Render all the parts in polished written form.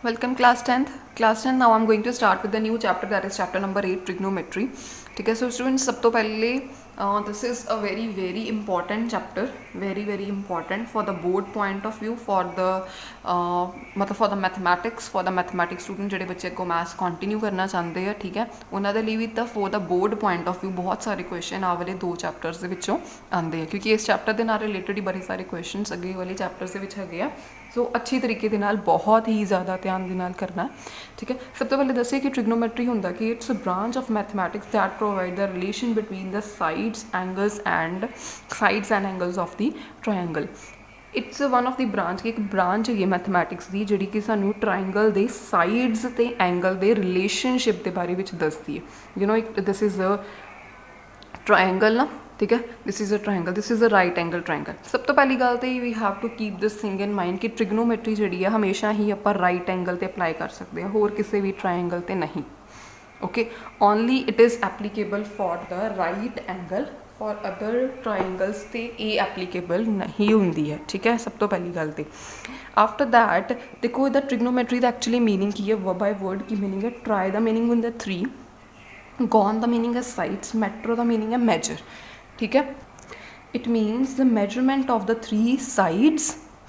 Welcome class 10th. Class 10 now I'm going to start with the new chapter, that is chapter number 8 trigonometry. ठीक है, so students सब तो पहले this is a very important chapter, very important for the board point of view, for the मतलब for the mathematics student ਜਿਹੜੇ ਬੱਚੇ को maths continue करना ਚਾਹੁੰਦੇ ਆ, ठीक है, ਉਹਨਾਂ ਦੇ ਲਈ ਵੀ ਤਾਂ for the board point of view ਬਹੁਤ ਸਾਰੇ ਕੁਐਸਚਨ ਆ ਵਾਲੇ ਦੋ ਚੈਪਟਰਸ ਦੇ ਵਿੱਚੋਂ ਆਉਂਦੇ ਆ, ਕਿਉਂਕਿ ਇਸ ਚੈਪਟਰ ਦੇ ਨਾਲ ਰਿਲੇਟਡ ਹੀ ਬੜੇ ਸਾਰੇ ਕੁਐਸਚਨਸ ਅੱਗੇ ਵਾਲੇ ਚੈਪਟਰਸ ਦੇ ਵਿੱਚ ਹੈਗੇ ਆ। सो अच्छी तरीके ਦੇ ਨਾਲ बहुत ही ज़्यादा ध्यान ਦੇ ਨਾਲ करना है, ठीक है। सब तो पहले दसिए कि ट्रिग्नोमेट्री होंदा कि it's a branch of mathematics that provide the relation between the sides and angles of the triangle. It's one of the branch की एक ब्रांच है मैथमैटिक्स की जिहड़ी कि सानू ट्रायंगल के साइड्स ते एंगल के रिलेशनशिप के बारे में दसदी है। You know this is a triangle ना, ठीक है, this is a triangle, this is a right angle triangle. सब तो पहली गल तो we have to keep this thing in mind कि ट्रिग्नोमेट्री जी है हमेशा ही आप राइट एंगल पर अप्लाई कर सकते हैं, होर किसी भी ट्रायंगल पर नहीं। Okay, only it is applicable for the right angle, for other triangles तो ये एप्लीकेबल नहीं होंगी है, ठीक है। सब तो पहली गल तो आफ्टर दैट देखो इधर ट्रिग्नोमेट्री का एक्चुअली मीनिंग की है, बाय वर्ड की मीनिंग है, ट्राई का मीनिंग होंगे 3, गॉन का मीनिंग है साइड्स, मेट्रो का मीनिंग है मेजर, ठीक है। It means the measurement of the 3 sides,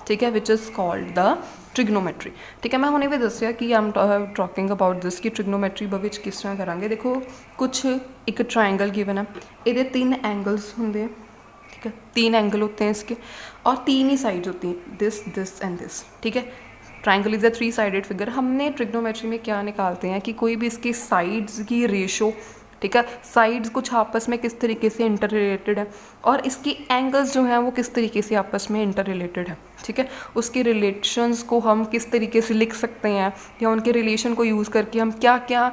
ठीक है, which is called the trigonometry, ठीक है। मैं हुणे भी दसिया कि I am talking about this कि ट्रिग्नोमेट्री विच किस तरह करांगे। देखो कुछ एक ट्रायंगल गिवन है, ये 3 एंगल्स होंगे, ठीक है, 3 एंगल होते हैं इसके और 3 ही साइड्स होती हैं, दिस एंड दिस, ठीक है। Triangle is a 3 sided figure. हमने ट्रिग्नोमेट्री में क्या निकालते हैं कि कोई भी इसकी साइड्स की रेशो, ठीक है, साइड्स कुछ आपस में किस तरीके से इंटर रिलेटेड है और इसकी एंगल्स जो हैं वो किस तरीके से आपस में इंटर रिलेटेड है, ठीक है। उसके रिलेशंस को हम किस तरीके से लिख सकते हैं या उनके रिलेशन को यूज़ करके हम क्या क्या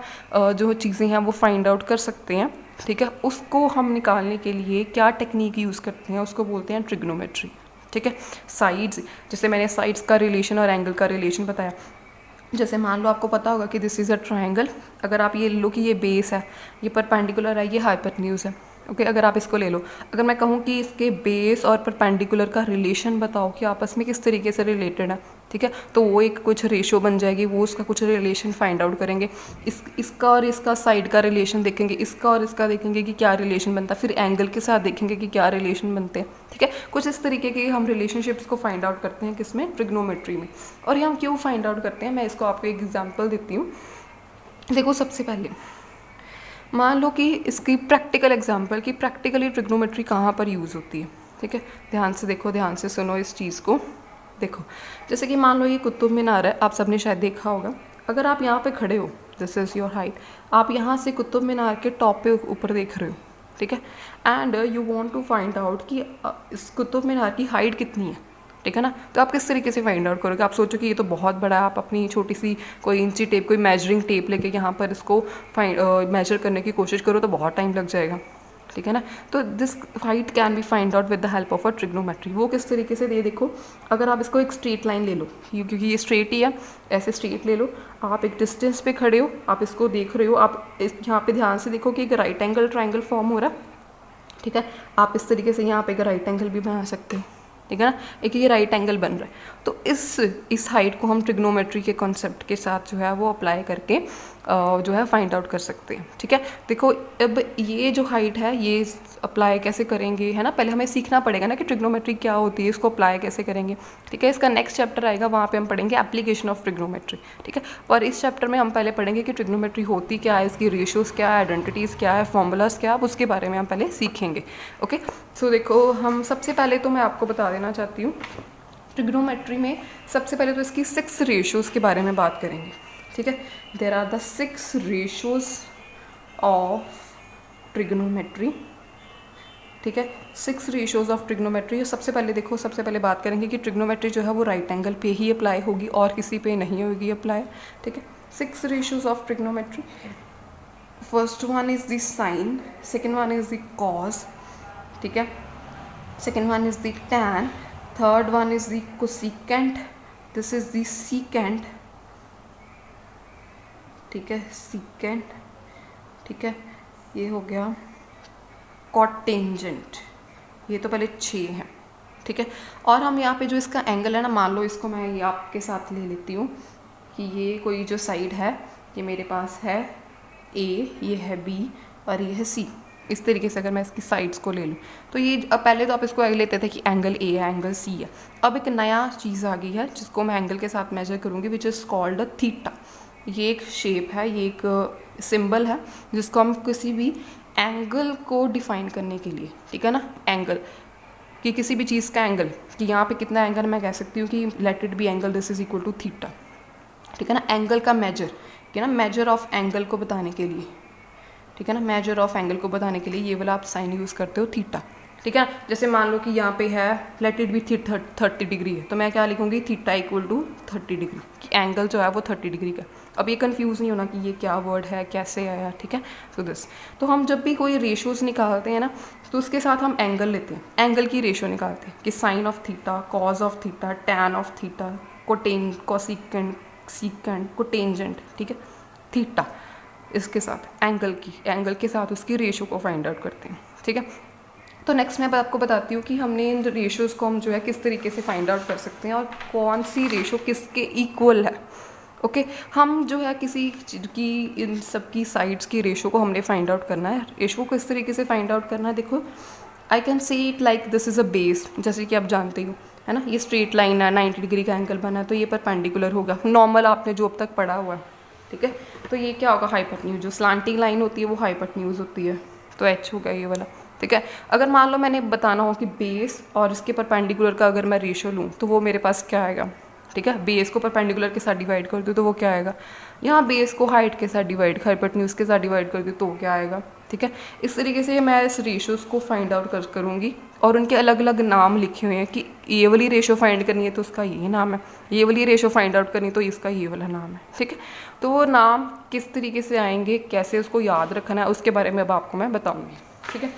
जो चीज़ें हैं वो फाइंड आउट कर सकते हैं, ठीक है। उसको हम निकालने के लिए क्या टेक्निक यूज़ करते हैं उसको बोलते हैं ट्रिग्नोमेट्री, ठीक है। साइड्स, जैसे मैंने साइड्स का रिलेशन और एंगल का रिलेशन बताया, जैसे मान लो आपको पता होगा कि दिस इज़ अ ट्रायंगल, अगर आप ये लो कि ये बेस है, ये परपेंडिकुलर है, ये हाइपोटेन्यूज है, ओके। अगर आप इसको ले लो, अगर मैं कहूँ कि इसके बेस और परपेंडिकुलर का रिलेशन बताओ कि आपस में किस तरीके से रिलेटेड है, ठीक है, तो वो एक कुछ रेशो बन जाएगी, वो उसका कुछ रिलेशन फाइंड आउट करेंगे, इसका और इसका साइड का रिलेशन देखेंगे, इसका और इसका देखेंगे कि क्या रिलेशन बनता है, फिर एंगल के साथ देखेंगे कि क्या रिलेशन बनते हैं, ठीक है। कुछ इस तरीके के हम रिलेशनशिप्स को फाइंड आउट करते हैं किसमें, ट्रिग्नोमेट्री में। और ये हम क्यों फाइंड आउट करते हैं, मैं इसको आपको एक एग्जाम्पल देती हूँ। देखो सबसे पहले मान लो कि इसकी प्रैक्टिकल एग्जांपल कि प्रैक्टिकली ट्रिग्नोमेट्री कहाँ पर यूज़ होती है, ठीक है। ध्यान से देखो, ध्यान से सुनो इस चीज़ को। देखो जैसे कि मान लो ये कुतुब मीनार है, आप सबने शायद देखा होगा। अगर आप यहाँ पे खड़े हो, दिस इज़ योर हाइट, आप यहाँ से कुतुब मीनार के टॉप पे ऊपर देख रहे हो, ठीक है, and you want to find out कि इस कुतुब मीनार की हाइट कितनी है, ठीक है ना। तो आप किस तरीके से फाइंड आउट करोगे, आप सोचो कि ये तो बहुत बड़ा है, आप अपनी छोटी सी कोई इंची टेप, कोई मेजरिंग टेप लेके यहाँ पर इसको मेजर करने की कोशिश करो तो बहुत टाइम लग जाएगा, ठीक है ना। तो this height can be find out with the help of a trigonometry. वो किस तरीके से, ये देखो, अगर आप इसको एक स्ट्रेट लाइन ले लो, क्योंकि ये स्ट्रेट ही है, ऐसे स्ट्रेट ले लो, आप एक डिस्टेंस पे खड़े हो, आप इसको देख रहे हो, आप यहाँ पे ध्यान से देखो कि एक राइट एंगल ट्रायंगल फॉर्म हो रहा है, ठीक है। आप इस तरीके से यहाँ पे एक राइट एंगल भी बना सकते हो, ठीक है ना, एक ये राइट एंगल बन रहा है। तो इस हाइट को हम ट्रिग्नोमेट्री के कॉन्सेप्ट के साथ जो है वो अप्लाई करके जो है फाइंड आउट कर सकते हैं, ठीक है। देखो अब ये जो हाइट है ये अप्लाई कैसे करेंगे, है ना, पहले हमें सीखना पड़ेगा ना कि ट्रिग्नोमेट्री क्या होती है, इसको अप्लाई कैसे करेंगे, ठीक है। इसका नेक्स्ट चैप्टर आएगा, वहाँ पे हम पढ़ेंगे एप्लीकेशन ऑफ ट्रिग्नोमेट्री, ठीक है। और इस चैप्टर में हम पहले पढ़ेंगे कि ट्रिग्नोमेट्री होती क्या है, इसकी रेशियोज़ क्या है, आइडेंटिटीज़ क्या है, फॉर्मूलाज क्या है, उसके बारे में हम पहले सीखेंगे, ओके। सो देखो हम सबसे पहले तो मैं आपको बता देना चाहती हूँ, ट्रिग्नोमेट्री में सबसे पहले तो इसकी 6 रेशियोज़ के बारे में बात करेंगे, ठीक है। There are the 6 ratios of trigonometry, ठीक है, 6 रेशियोज़ ऑफ ट्रिग्नोमेट्री। सबसे पहले देखो, सबसे पहले बात करेंगे कि ट्रिग्नोमेट्री जो है वो राइट एंगल पे ही अप्लाई होगी और किसी पे नहीं होगी अप्लाई, ठीक है। 6 ratios of trigonometry, first one is the sine, second one is the cos, ठीक है, second one is the tan, third one is the cosecant, this is the secant, ठीक है, सीकेंट, ठीक है, ये हो गया कॉटेंजेंट, ये तो पहले 6 हैं, ठीक है। और हम यहाँ पे जो इसका एंगल है ना, मान लो इसको मैं ये आपके साथ ले लेती हूँ, कि ये कोई जो साइड है ये मेरे पास है ए, ये है बी और ये है सी। इस तरीके से अगर मैं इसकी साइड्स को ले लूँ तो ये अब पहले तो आप इसको लेते थे कि एंगल ए है, एंगल सी है। अब एक नया चीज़ आ गई है जिसको मैं एंगल के साथ मेजर करूँगी, which is called a theta. ये एक शेप है, ये एक सिंबल है जिसको हम किसी भी एंगल को डिफाइन करने के लिए, ठीक है ना, एंगल कि किसी भी चीज़ का एंगल, कि यहाँ पे कितना एंगल, मैं कह सकती हूँ कि let it be angle this is equal to theta, ठीक है ना। एंगल का मेजर, ठीक है ना, मेजर ऑफ एंगल को बताने के लिए, ठीक है ना, मेजर ऑफ एंगल को बताने के लिए ये वाला आप साइन यूज़ करते हो थीटा, ठीक है। जैसे मान लो कि यहाँ पे है लेट इट बी 30 डिग्री है, तो मैं क्या लिखूँगी, थीटा इक्वल टू 30 डिग्री, कि एंगल जो है वो 30 डिग्री का। अब ये कंफ्यूज नहीं होना कि ये क्या वर्ड है, कैसे आया, ठीक है। सो दिस, तो हम जब भी कोई रेशोज़ निकालते हैं ना तो उसके साथ हम एंगल लेते हैं, एंगल की रेशो निकालते हैं कि sine of theta, cos of theta, tan of theta, cosecant, secant, cotangent, ठीक है, थीटा, इसके साथ एंगल के साथ उसकी रेशो को फाइंड आउट करते हैं, ठीक है। तो नेक्स्ट मैं आपको बताती हूँ कि हमने इन रेशोज़ को हम जो है किस तरीके से फाइंड आउट कर सकते हैं और कौन सी रेशो किसके इक्वल है। ओके हम जो है किसी चीज़ की इन सब की साइड्स की रेशो को हमने फाइंड आउट करना है। रेशो को किस तरीके से फाइंड आउट करना है, देखो I can see it like this is a base, जैसे कि आप जानते हो, है ना, ये स्ट्रेट लाइन है, 90 डिग्री का एंगल बना है तो ये परपेंडिकुलर होगा, नॉर्मल आपने जो अब तक पढ़ा हुआ है, ठीक है। तो ये क्या होगा, हाइपोटेन्यूज, जो स्लांटिंग लाइन होती है वो हाइपोटेन्यूज होती है, तो एच होगा ये वाला, ठीक है। अगर मान लो मैंने बताना हो कि बेस और इसके परपेंडिकुलर का अगर मैं रेशो लूँ तो वो मेरे पास क्या आएगा, ठीक है, बेस को परपेंडिकुलर के साथ डिवाइड कर दूँ तो वो क्या आएगा, यहाँ बेस को हाइट के साथ डिवाइड, हाइपोटेन्यूज के साथ डिवाइड कर दूँ तो क्या आएगा, ठीक है। इस तरीके से मैं इस रेशोज़ को फाइंड आउट करूँगी और उनके अलग अलग नाम लिखे हुए हैं कि ये वाली रेशो फाइंड करनी है तो उसका ये नाम है, ये वाली रेशो फाइंड आउट करनी तो इसका ये वाला नाम है, ठीक है। तो वो नाम किस तरीके से आएंगे, कैसे उसको याद रखना है, उसके बारे में अब आपको मैं बताऊँगी, ठीक है।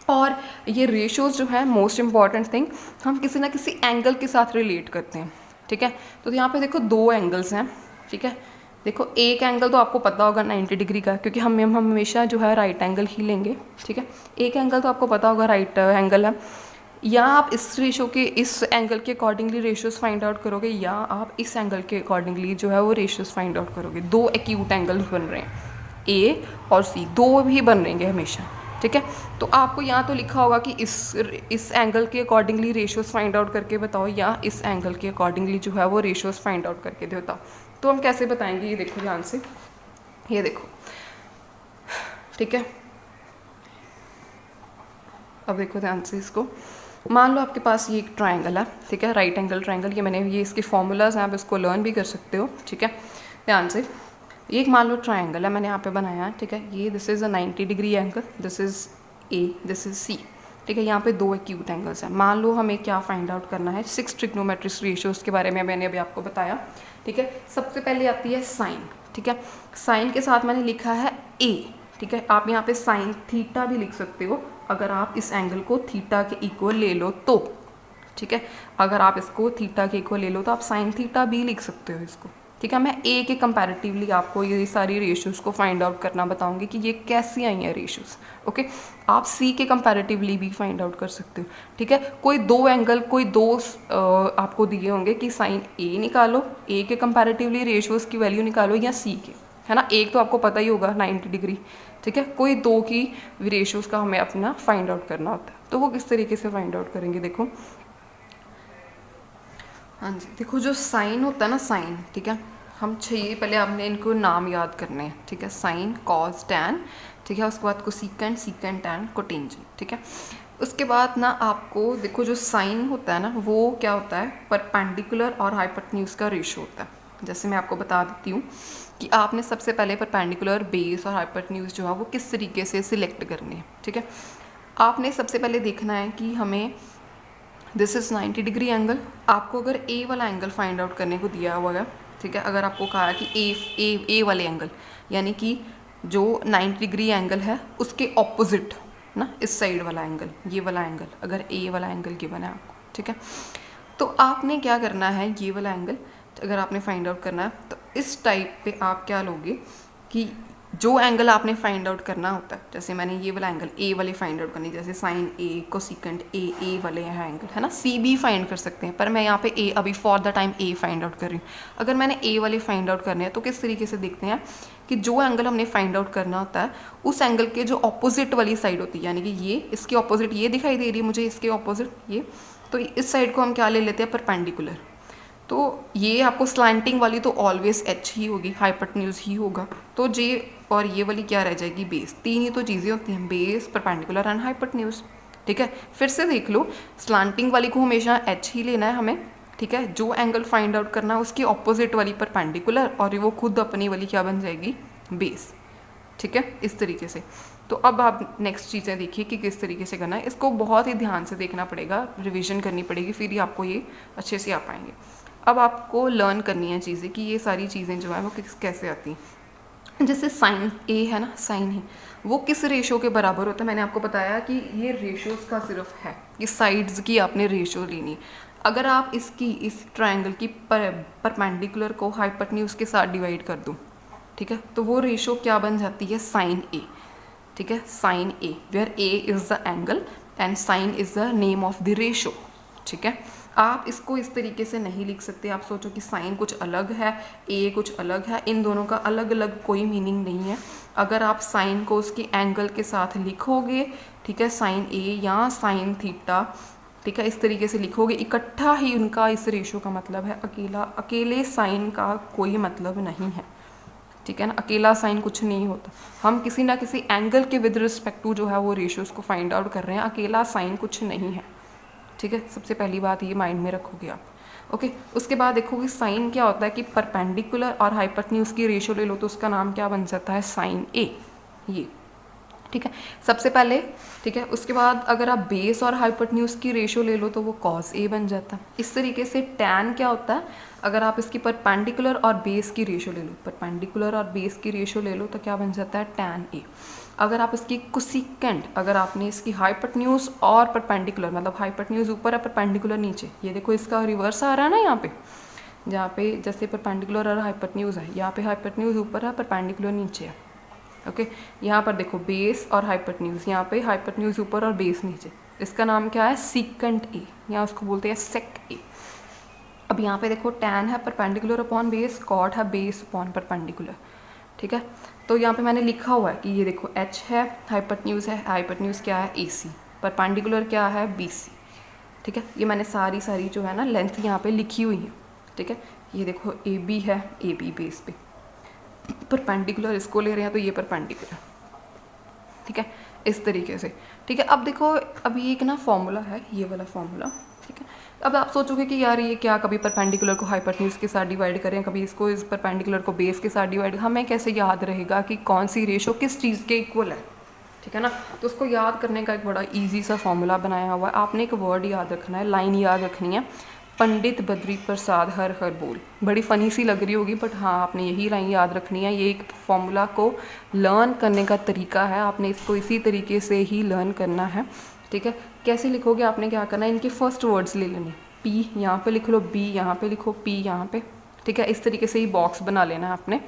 और ये रेशोज़ जो है मोस्ट इम्पॉर्टेंट थिंग, हम किसी ना किसी एंगल के साथ रिलेट करते हैं, ठीक है। तो यहाँ पे देखो दो एंगल्स हैं, ठीक है। देखो एक एंगल तो आपको पता होगा 90 डिग्री का, क्योंकि हम हमेशा जो है राइट एंगल ही लेंगे, ठीक है। एक एंगल तो आपको पता होगा राइट एंगल है, या आप इस रेशो के, इस एंगल के अकॉर्डिंगली रेशोज़ फाइंड आउट करोगे, या आप इस एंगल के अकॉर्डिंगली जो है वो रेशोज़ फाइंड आउट करोगे। दो एक्यूट एंगल्स बन रहे हैं, ए और सी, दो भी बन रहेंगे हमेशा, ठीक है। तो आपको यहाँ तो लिखा होगा कि इस एंगल के अकॉर्डिंगली रेशोज़ फाइंड आउट करके बताओ, या इस एंगल के अकॉर्डिंगली जो है वो रेशोज़ फाइंड आउट करके दे बताओ। तो हम कैसे बताएंगे, ये देखो ध्यान से, ये देखो, ठीक है। अब देखो ध्यान से इसको, मान लो आपके पास ये एक ट्रायंगल है, ठीक है, राइट एंगल ट्रायंगल, ये मैंने ये इसके फॉर्मूलाज हैं, आप इसको लर्न भी कर सकते हो, ठीक है। ध्यान से, ये एक मान लो ट्रायंगल है, मैंने यहाँ पे बनाया है, ठीक है। ये this is a 90 degree angle, this is A, this is C, ठीक है। यहाँ पे दो एक्यूट एंगल्स हैं। मान लो हमें क्या फाइंड आउट करना है, 6 ट्रिग्नोमेट्रिक रेशियोज़ के बारे में मैंने अभी आपको बताया, ठीक है। सबसे पहले आती है साइन, ठीक है। साइन के साथ मैंने लिखा है ए, ठीक है। आप यहाँ पे साइन थीटा भी लिख सकते हो अगर आप इस एंगल को थीटा के इक्वल ले लो तो, ठीक है। अगर आप इसको थीटा के इक्वल ले लो तो आप साइन थीटा भी लिख सकते हो इसको, ठीक है। मैं ए के कंपैरेटिवली आपको ये सारी रेशियोज़ को फाइंड आउट करना बताऊंगी कि ये कैसी आई हैं रेशियोज़, ओके। आप सी के कंपैरेटिवली भी फाइंड आउट कर सकते हो, ठीक है। कोई दो एंगल, कोई दो आपको दिए होंगे कि साइन ए निकालो, ए के कंपैरेटिवली रेशियोज़ की वैल्यू निकालो, या सी के, है ना। एक तो आपको पता ही होगा 90 डिग्री, ठीक है। कोई दो की रेशियोज़ का हमें अपना फाइंड आउट करना होता है, तो वो किस तरीके से फाइंड आउट करेंगे, देखो, हाँ जी, देखो जो साइन होता है ना, साइन, ठीक है, हम चाहिए पहले आपने इनको नाम याद करने हैं, ठीक है। साइन, कॉस, टैन, ठीक है। उसके बाद कोसेकेंट, सीकेंट, टैन, कोटेंजेंट, ठीक है। उसके बाद ना आपको देखो जो साइन होता है ना वो क्या होता है, परपेंडिकुलर और हाइपोटेन्यूज का रेशो होता है। जैसे मैं आपको बता देती हूँ कि आपने सबसे पहले परपेंडिकुलर, बेस और हाइपोटेन्यूज जो है वो किस तरीके से सिलेक्ट करनी है, ठीक है। आपने सबसे पहले देखना है कि हमें दिस इज़ 90 डिग्री एंगल, आपको अगर ए वाला एंगल फाइंड आउट करने को दिया हुआ है, ठीक है। अगर आपको कहा है कि ए वाले एंगल, यानी कि जो 90 डिग्री एंगल है उसके ऑपोजिट ना, इस साइड वाला एंगल, ये वाला एंगल, अगर ए वाला एंगल गिवन है आपको, ठीक है। तो आपने क्या करना है, ये वाला एंगल अगर आपने फाइंड आउट करना है तो इस टाइप पे आप क्या लोगे कि जो एंगल आपने फाइंड आउट करना होता है, जैसे मैंने ये वाला एंगल ए वाले फाइंड आउट करनी, जैसे साइन ए कोसिकेंट ए वाले हैं एंगल, है ना, सी भी फाइंड कर सकते हैं, पर मैं यहाँ पे ए अभी for the time A find out कर रही हूँ। अगर मैंने ए वाले फाइंड आउट करने हैं तो किस तरीके से देखते हैं कि जो एंगल हमने फाइंड आउट करना होता है उस एंगल के जो ऑपोजिट वाली साइड होती है, यानी कि ये इसके ऑपोजिट ये दिखाई दे रही है मुझे, इसके ऑपोजिट ये, तो इस साइड को हम क्या ले लेते हैं, परपेंडिकुलर। तो ये आपको स्लैंटिंग वाली तो ऑलवेज एच ही होगी, हाइपोटेन्यूज ही होगा, तो जे और ये वाली क्या रह जाएगी, बेस। तीन ही तो चीज़ें होती हैं, बेस, परपेंडिकुलर एंड हाइपोटेन्यूज। ठीक है, फिर से देख लो, स्लैंटिंग वाली को हमेशा एच ही लेना है हमें। ठीक है, जो एंगल फाइंड आउट करना है उसकी ऑपोजिट वाली परपेंडिकुलर, और वो खुद अपनी वाली क्या बन जाएगी, बेस। ठीक है, इस तरीके से। तो अब आप नेक्स्ट चीज़ें देखिए कि किस तरीके से करना है, इसको बहुत ही ध्यान से देखना पड़ेगा, रिविजन करनी पड़ेगी, फिर ही आपको ये अच्छे से आ पाएंगे। अब आपको लर्न करनी है चीज़ें कि ये सारी चीज़ें जो है वो कैसे आती हैं। जैसे साइन ए है ना, साइन है वो किस रेशो के बराबर होता है, मैंने आपको बताया कि ये रेशोज़ का सिर्फ है, ये साइड्स की आपने रेशो लेनी। अगर आप इसकी इस ट्रायंगल की परपेंडिकुलर को हाइपोटेन्यूज के साथ डिवाइड कर दूँ, ठीक है, तो वो रेशो क्या बन जाती है, साइन ए। ठीक है, sine A, where A is the angle and sine is the name of the ratio. ठीक है, आप इसको इस तरीके से नहीं लिख सकते, आप सोचो कि साइन कुछ अलग है, ए कुछ अलग है, इन दोनों का अलग अलग कोई मीनिंग नहीं है। अगर आप साइन को उसकी एंगल के साथ लिखोगे, ठीक है, साइन ए या साइन थीटा, ठीक है, इस तरीके से लिखोगे, इकट्ठा ही उनका इस रेशो का मतलब है, अकेले साइन का कोई मतलब नहीं है। ठीक है ना, अकेला साइन कुछ नहीं होता, हम किसी ना किसी एंगल के विद रिस्पेक्ट टू जो है वो रेशियोज़ को फाइंड आउट कर रहे हैं, अकेला साइन कुछ नहीं है। ठीक है, सबसे पहली बात ये माइंड में रखोगे आप। ओके, उसके बाद देखोगे साइन क्या होता है कि परपेंडिकुलर और हाइपोटेन्यूज की रेशियो ले लो तो उसका नाम क्या बन जाता है, साइन ए, ये। ठीक है, सबसे पहले। ठीक है, उसके बाद अगर आप बेस और हाइपोटेन्यूज की रेशियो ले लो तो वो कॉस ए बन जाता है। इस तरीके से टैन क्या होता है, अगर आप इसकी परपेंडिकुलर और बेस की रेशियो ले लो, परपेंडिकुलर और बेस की रेशियो ले लो तो क्या बन जाता है, टैन ए। अगर आप इसकी कोसिकेंट, अगर आपने इसकी हाइपोटेन्यूज और परपेंडिकुलर, मतलब हाइपोटेन्यूज ऊपर है परपेंडिकुलर नीचे, ये देखो इसका रिवर्स आ रहा है ना यहाँ पे, जहाँ पे जैसे परपेंडिकुलर और हाइपोटेन्यूज है, यहाँ पे हाइपोटेन्यूज ऊपर है परपेंडिकुलर नीचे है। ओके, यहाँ पर देखो बेस और हाइपोटेन्यूज, यहाँ पे हाइपोटेन्यूज ऊपर और बेस नीचे, इसका नाम क्या है, सीकेंट ए, या उसको बोलते हैं सेक ए। अब यहाँ पे देखो टैन है परपेंडिकुलर अपॉन बेस, कॉट है बेस अपॉन परपेंडिकुलर। ठीक है, तो यहाँ पे मैंने लिखा हुआ है कि ये देखो एच है, हाइपोटेन्यूज है, हाइपोटेन्यूज क्या है, ए सी, परपेंडिकुलर क्या है, बी सी। ठीक है, ये मैंने सारी जो है ना लेंथ यहाँ पे लिखी हुई है। ठीक है, ये देखो ए बी है, ए बी बेस पे, परपेंडिकुलर इसको ले रहे हैं तो ये परपेंडिकुलर। ठीक है, इस तरीके से। ठीक है, अब देखो अभी एक ना फॉर्मूला है, ये वाला फॉर्मूला। ठीक है, अब आप सोचोगे कि यार ये क्या, कभी परपेंडिकुलर को हाइपोटेन्यूज के साथ डिवाइड करें, कभी इसको इस परपेंडिकुलर को बेस के साथ डिवाइड, हमें कैसे याद रहेगा कि कौन सी रेशो किस चीज़ के इक्वल है। ठीक है ना, तो उसको याद करने का एक बड़ा ईजी सा फॉर्मूला बनाया हुआ है। आपने एक वर्ड याद रखना है, लाइन याद रखनी है, पंडित बद्री प्रसाद हर हर बोल। बड़ी फ़नी सी लग रही होगी, बट हाँ आपने यही लाइन याद रखनी है। ये एक फॉर्मूला को लर्न करने का तरीका है, आपने इसको इसी तरीके से ही लर्न करना है। ठीक है, कैसे लिखोगे, आपने क्या करना है, इनके फर्स्ट वर्ड्स ले लेने, पी यहाँ पे लिख लो, बी यहाँ पे लिखो, पी यहाँ पे। ठीक है, इस तरीके से ही बॉक्स बना लेना है आपने।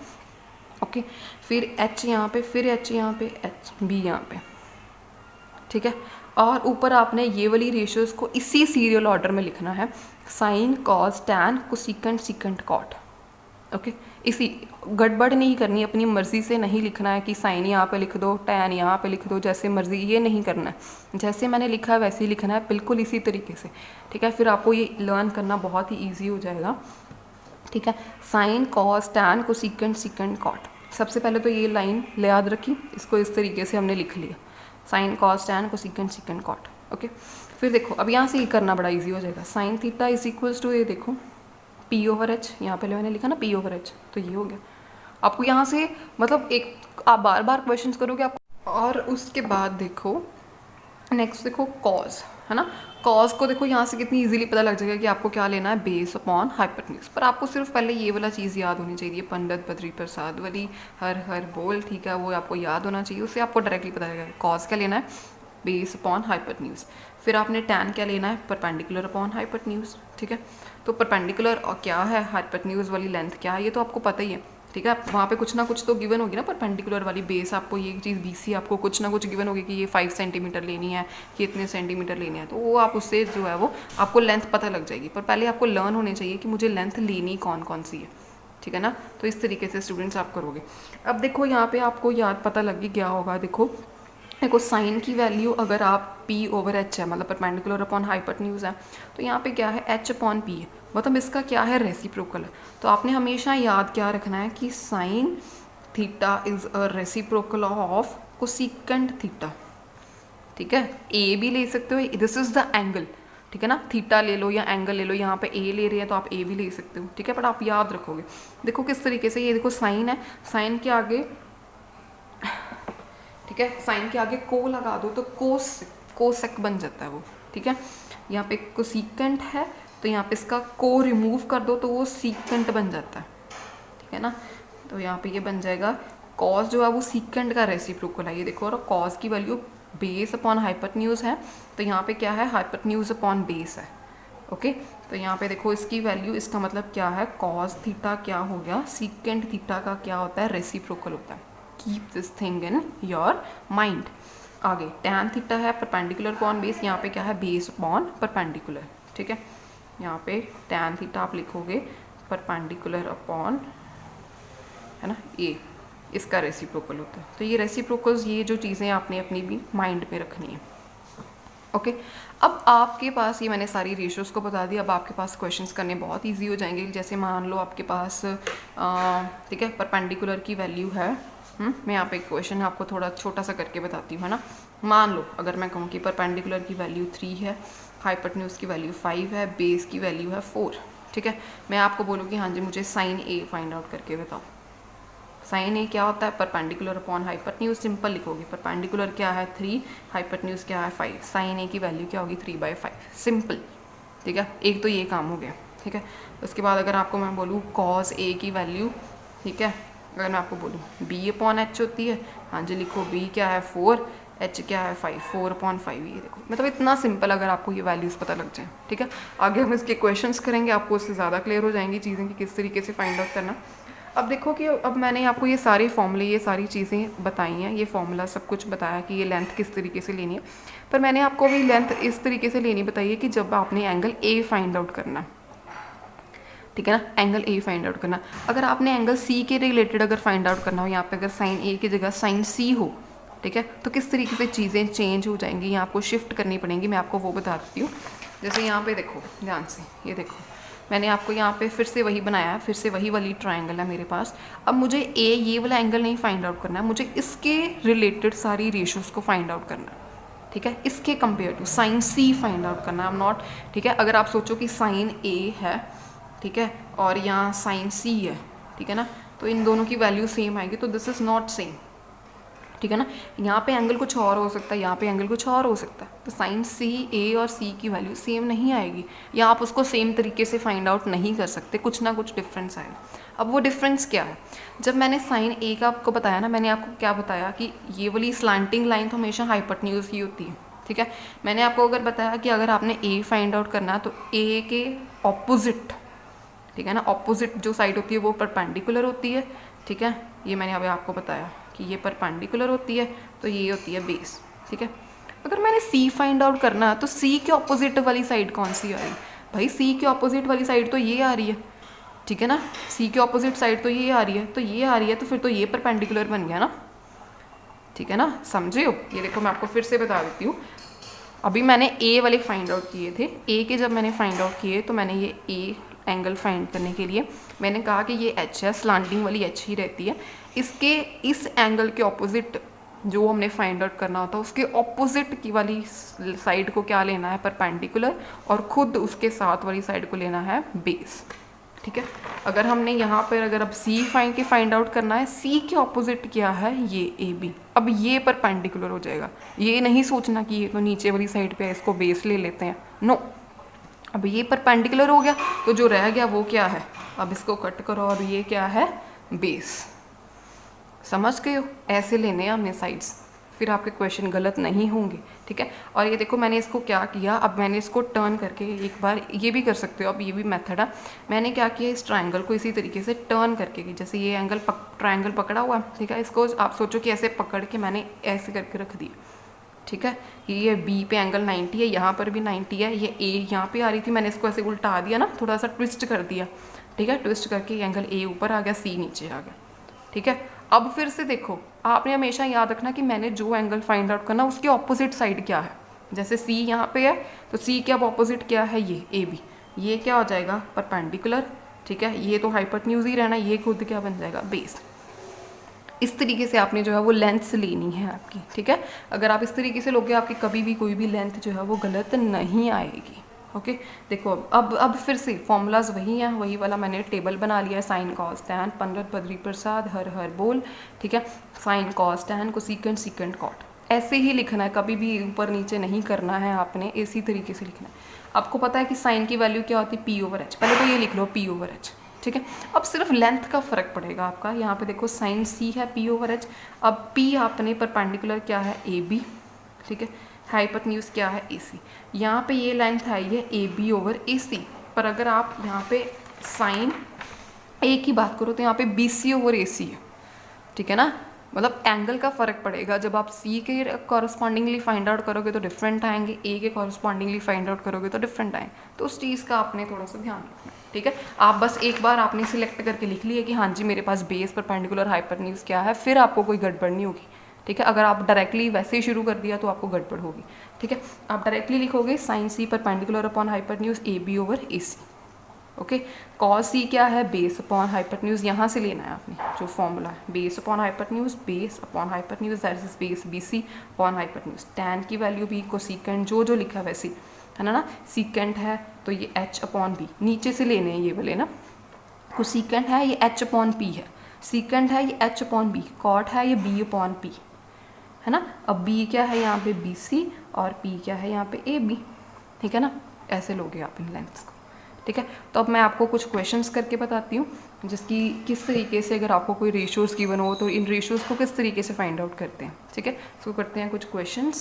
ओके, फिर एच यहाँ पे, फिर एच यहाँ पे, एच बी यहाँ पे। ठीक है, और ऊपर आपने ये वाली रेशियोज़ को इसी सीरियल ऑर्डर में लिखना है, sine cos tan cosecant secant cot. Okay, इसी गड़बड़ नहीं करनी, अपनी मर्ज़ी से नहीं लिखना है कि साइन यहाँ पे लिख दो, टैन यहाँ पे लिख दो, जैसे मर्ज़ी, ये नहीं करना है। जैसे मैंने लिखा है वैसे ही लिखना है, बिल्कुल इसी तरीके से। ठीक है, फिर आपको ये लर्न करना बहुत ही ईजी हो जाएगा। ठीक है, sine cos tan cosecant secant cot. सबसे पहले तो ये लाइन याद रखी, इसको इस तरीके से हमने लिख लिया, sine cos tan cosecant secant cot. Okay, फिर देखो अब यहाँ से ये करना बड़ा इजी हो जाएगा, sine theta is equals to, ये देखो पी ओवर एच, यहाँ पहले मैंने लिखा ना पी ओवर एच, तो ये हो गया। आपको यहाँ से मतलब एक आप बार बार क्वेश्चंस करोगे आप, और उसके बाद देखो नेक्स्ट देखो कॉज, है ना, कॉज को देखो यहाँ से कितनी इजीली पता लग जाएगा कि आपको क्या लेना है, बेस अपॉन हाइपोटेन्यूज। पर आपको सिर्फ पहले ये वाला चीज़ याद होनी चाहिए, पंडित बद्री प्रसाद वाली हर हर बोल। ठीक है, वो आपको याद होना चाहिए, उससे आपको डायरेक्टली पता लगेगा कॉज क्या लेना है, बेस अपॉन हाइपोटेन्यूज। फिर आपने टैन क्या लेना है, परपेंडिकुलर अपॉन हाइपोटेन्यूज। ठीक है, तो परपेंडिकुलर और क्या है, हाइपोटेन्यूज वाली लेंथ क्या है, ये तो आपको पता ही है। ठीक है। वहाँ पे कुछ ना कुछ तो गिवन होगी ना, परपेंडिकुलर वाली बेस आपको ये चीज़ BC आपको कुछ ना कुछ गिवन होगी कि ये 5 सेंटीमीटर लेनी है, कि इतने सेंटीमीटर लेनी है, तो वो आप उससे जो है वो आपको लेंथ पता लग जाएगी। पर पहले आपको लर्न होने चाहिए कि मुझे लेंथ लेनी कौन कौन सी है, ठीक है ना। तो इस तरीके से स्टूडेंट्स आप करोगे। अब देखो यहाँ पे आपको याद पता लग गया होगा, देखो साइन की वैल्यू अगर आप P/H है, मतलब परपेंडिकुलर अपॉन हाइपोटेन्यूज है, तो यहाँ पे क्या है H/P है, मतलब इसका क्या है रेसिप्रोकल है। तो आपने हमेशा याद क्या रखना है कि sign theta is a reciprocal of cosecant theta, ठीक है। ए भी ले सकते हो, दिस इज द एंगल, ठीक है ना, थीटा ले लो या एंगल ले लो, यहाँ पे ए ले रही है तो आप ए भी ले सकते हो, ठीक है। बट आप याद रखोगे, देखो किस तरीके से, ये देखो साइन है, साइन के आगे, ठीक है, साइन के आगे को लगा दो तो कोसेक बन जाता है वो, ठीक है। यहाँ पे कोसेकेंट है तो यहाँ पे इसका को रिमूव कर दो तो वो सीकेंट बन जाता है, ठीक है ना। तो यहाँ पे ये बन जाएगा कॉस जो है वो सीकेंट का रेसिप्रोकल है, ये देखो। और कॉस की वैल्यू बेस अपॉन हाइपोटेन्यूज है, तो यहाँ पे क्या है हाइपोटेन्यूज अपॉन बेस है, ओके। तो यहाँ पे देखो इसकी वैल्यू, इसका मतलब क्या है, कॉस थीटा क्या हो गया, सीकेंट थीटा का क्या होता है, रेसिप्रोकल होता है। Keep this thing in your mind. आगे टैन थीटा है परपेंडिकुलर अपॉन बेस, यहाँ पे क्या है बेस अपॉन परपेंडिकुलर, ठीक है। यहाँ पे टैन थीटा आप लिखोगे परपेंडिकुलर अपॉन, है ना, ए, इसका रेसिप्रोकल होता है। तो ये रेसिप्रोकल्स, ये जो चीज़ें आपने अपनी भी माइंड में रखनी है, ओके। अब आपके पास, ये मैंने सारी रेशियोज़ को बता दिया, अब आपके पास क्वेश्चंस करने बहुत इजी हो जाएंगे। जैसे मान लो आपके पास ठीक है परपेंडिकुलर की वैल्यू है, मैं यहाँ पे एक क्वेश्चन आपको थोड़ा छोटा सा करके बताती हूँ, है ना। मान लो अगर मैं कहूँ कि परपेंडिकुलर की वैल्यू 3 है, हाइपोटेन्यूज की वैल्यू 5 है, बेस की वैल्यू है 4, ठीक है। मैं आपको बोलूँगी हाँ जी मुझे साइन ए फाइंड आउट करके बताओ। साइन ए क्या होता है, परपेंडिकुलर अपॉन हाइपोटेन्यूज, सिंपल लिखोगे। परपेंडिकुलर क्या है 3, हाइपोटेन्यूज क्या है 5, साइन ए की वैल्यू क्या होगी 3/5, सिंपल, ठीक है। एक तो ये काम हो गया, ठीक है। उसके बाद अगर आपको मैं बोलूँ कॉस ए की वैल्यू, ठीक है, अगर मैं आपको बोलूँ B/H होती है, हाँ जी लिखो, B क्या है 4, H क्या है 5, 4/5, ये देखो। मतलब इतना सिंपल अगर आपको ये वैल्यूज़ पता लग जाए, ठीक है। आगे हम इसके क्वेश्चंस करेंगे, आपको उससे ज़्यादा क्लियर हो जाएंगी चीज़ें कि किस तरीके से फाइंड आउट करना। अब देखो कि अब मैंने आपको ये सारे फॉर्मूले, ये सारी चीज़ें बताई हैं, ये फॉर्मूला सब कुछ बताया कि ये लेंथ किस तरीके से लेनी है, पर मैंने आपको भी लेंथ इस तरीके से लेनी बताई है कि जब आपने एंगल ए फाइंड आउट करना, ठीक है ना, एंगल ए फाइंड आउट करना। अगर आपने एंगल सी के रिलेटेड अगर फाइंड आउट करना हो, यहाँ पे अगर साइन ए की जगह साइन सी हो, ठीक है, तो किस तरीके से चीज़ें चेंज हो जाएंगी, यहाँ आपको शिफ्ट करनी पड़ेंगी, मैं आपको वो बता देती हूँ। जैसे यहाँ पे देखो ध्यान से, ये देखो मैंने आपको यहाँ पे फिर से वही बनाया है, फिर से वही वाली ट्राइंगल है मेरे पास। अब मुझे ए ये वाला एंगल नहीं फाइंड आउट करना है, मुझे इसके रिलेटेड सारी रेशियोज़ को फाइंड आउट करना है, ठीक है। इसके compare to sine C find out करना, आई एम नॉट, ठीक है। अगर आप सोचो कि साइन ए है, ठीक है, और यहाँ साइन सी है, ठीक है ना, तो इन दोनों की वैल्यू सेम आएगी, तो दिस इज़ नॉट सेम, ठीक है ना। यहाँ पे एंगल कुछ और हो सकता है, यहाँ पे एंगल कुछ और हो सकता है, तो साइन सी ए और सी की वैल्यू सेम नहीं आएगी, या आप उसको सेम तरीके से फाइंड आउट नहीं कर सकते, कुछ ना कुछ डिफरेंस आएगा। अब वो डिफरेंस क्या है, जब मैंने साइन ए का आपको बताया ना, मैंने आपको क्या बताया कि ये वाली स्लैंटिंग लाइन तो हमेशा हाइपोटेन्यूज ही होती है, ठीक है। मैंने आपको अगर बताया कि अगर आपने ए फाइंड आउट करना है तो ए के ऑपोजिट, ठीक है ना, ऑपोजिट जो साइड होती है वो परपेंडिकुलर होती है, ठीक है। ये मैंने अभी आपको बताया कि ये परपेंडिकुलर होती है, तो ये होती है बेस, ठीक है। अगर मैंने सी फाइंड आउट करना है तो सी के ऑपोजिट वाली साइड कौन सी आ रही है, भाई सी के ऑपोजिट वाली साइड तो ये आ रही है, ठीक है ना। सी के ऑपोजिट साइड तो ये आ रही है, तो ये आ रही है, तो फिर तो ये परपेंडिकुलर बन गया ना, ठीक है ना, समझे हो। ये देखो मैं आपको फिर से बता देती हूँ, अभी मैंने ए वाले फाइंड आउट किए थे, ए के जब मैंने फाइंड आउट किए तो मैंने ये ए एंगल फाइंड करने के लिए मैंने कहा कि ये एच है, स्लांटिंग वाली एच ही रहती है, इसके इस एंगल के ऑपोजिट जो हमने फाइंड आउट करना होता है उसके ऑपोजिट की वाली साइड को क्या लेना है, परपेंडिकुलर, और खुद उसके साथ वाली साइड को लेना है बेस, ठीक है। अगर हमने यहाँ पर अगर अब सी फाइंड आउट करना है, सी के ऑपोजिट क्या है, ये ए बी, अब ये परपेंडिकुलर हो जाएगा। ये नहीं सोचना कि ये तो नीचे वाली साइड पे है, इसको बेस ले लेते हैं, नो। अब ये परपेंडिकुलर हो गया, तो जो रह गया वो क्या है, अब इसको कट करो और ये क्या है, बेस। समझ गए हो, ऐसे लेने हैं हमने साइड्स, फिर आपके क्वेश्चन गलत नहीं होंगे, ठीक है। और ये देखो मैंने इसको क्या किया, अब मैंने इसको टर्न करके एक बार, ये भी कर सकते हो अब, ये भी मेथड है। मैंने क्या किया, इस ट्राइंगल को इसी तरीके से टर्न करके, जैसे ये एंगल ट्राइंगल पकड़ा हुआ, ठीक है, इसको आप सोचो कि ऐसे पकड़ के मैंने ऐसे करके रख दिया, ठीक है। ये बी पे एंगल 90 है, यहाँ पर भी 90 है, ये ए यहाँ पे आ रही थी, मैंने इसको ऐसे उल्टा दिया ना, थोड़ा सा ट्विस्ट कर दिया, ठीक है। ट्विस्ट करके एंगल ए ऊपर आ गया, सी नीचे आ गया, ठीक है। अब फिर से देखो, आपने हमेशा याद रखना कि मैंने जो एंगल फाइंड आउट करना उसके ऑपोजिट साइड क्या है। जैसे सी यहाँ पे है तो सी के अब ऑपोजिट क्या है, ये ए बी, ये क्या हो जाएगा, परपेंडिकुलर, ठीक है। ये तो हाइपोटेन्यूज ही रहना, ये खुद क्या बन जाएगा, बेस। इस तरीके से आपने जो है वो लेंथ लेनी है आपकी, ठीक है। अगर आप इस तरीके से लोगे, आपकी कभी भी कोई भी लेंथ जो है वो गलत नहीं आएगी, ओके। देखो अब फिर से फॉर्मूलाज वही हैं, वही वाला मैंने टेबल बना लिया है, sine cos tan, Pandit Badri Prasad, हर हर बोल, ठीक है। Sine cos tan, cosecant secant cot, ऐसे ही लिखना है, कभी भी ऊपर नीचे नहीं करना है आपने, इसी तरीके से लिखना है। आपको पता है कि साइन की वैल्यू क्या होती है, पी ओवर एच, पहले तो ये लिख लो पी ओवर एच, ठीक है। अब सिर्फ लेंथ का फर्क पड़ेगा आपका, यहाँ पे देखो साइन सी है पी ओवर एच, अब पी आपने परपेंडिकुलर क्या है, ए बी, ठीक है। हाइपोटेन्यूज क्या है, ए सी, यहाँ पे ये लेंथ आई है ए बी ओवर ए सी, पर अगर आप यहाँ पे साइन ए की बात करो तो यहाँ पे बी सी ओवर ए सी है, ठीक है ना। मतलब एंगल का फ़र्क पड़ेगा, जब आप सी के कॉरस्पॉन्डिंगली फाइंड आउट करोगे तो डिफरेंट आएंगे, ए के कॉरस्पॉन्डिंगली फाइंड आउट करोगे तो डिफरेंट आएंगे, तो उस चीज़ का आपने थोड़ा सा ध्यान रखना, ठीक है। आप बस एक बार आपने सिलेक्ट करके लिख लिया कि हाँ जी मेरे पास बेस परपेंडिकुलर हाइपोटेन्यूज क्या है, फिर आपको कोई गड़बड़ नहीं होगी, ठीक है। अगर आप डायरेक्टली वैसे ही शुरू कर दिया तो आपको गड़बड़ होगी, ठीक है। आप डायरेक्टली लिखोगे sine C perpendicular upon hypotenuse A B over A C, okay. Cos C क्या है, बेस अपॉन हाइपोटेन्यूज, यहाँ से लेना है आपने जो फॉर्मूला है, base upon hypotenuse, base upon hypotenuse that is base B C upon hypotenuse. Tan की वैल्यू भी, कोसेकेंट जो लिखा है वैसे है ना, सीकेंट है तो ये एच अपॉन बी, नीचे से लेने हैं ये वाले ना, कोसेकेंट है ये एच अपॉन पी है, सीकेंट है ये एच अपॉन बी, कॉट है ये बी अपॉन पी, है ना। अब बी क्या है यहाँ पे बी सी, और पी क्या है यहाँ पे ए बी, ठीक है ना। ऐसे लोगे आप इन लेंथ्स को, ठीक है। तो अब मैं आपको कुछ क्वेश्चंस करके बताती हूँ, जिसकी किस तरीके से अगर आपको कोई रेशियोज़ गिवन हो तो इन रेशियोज़ को किस तरीके से फाइंड आउट करते हैं, ठीक है। इसको करते हैं कुछ क्वेश्चंस।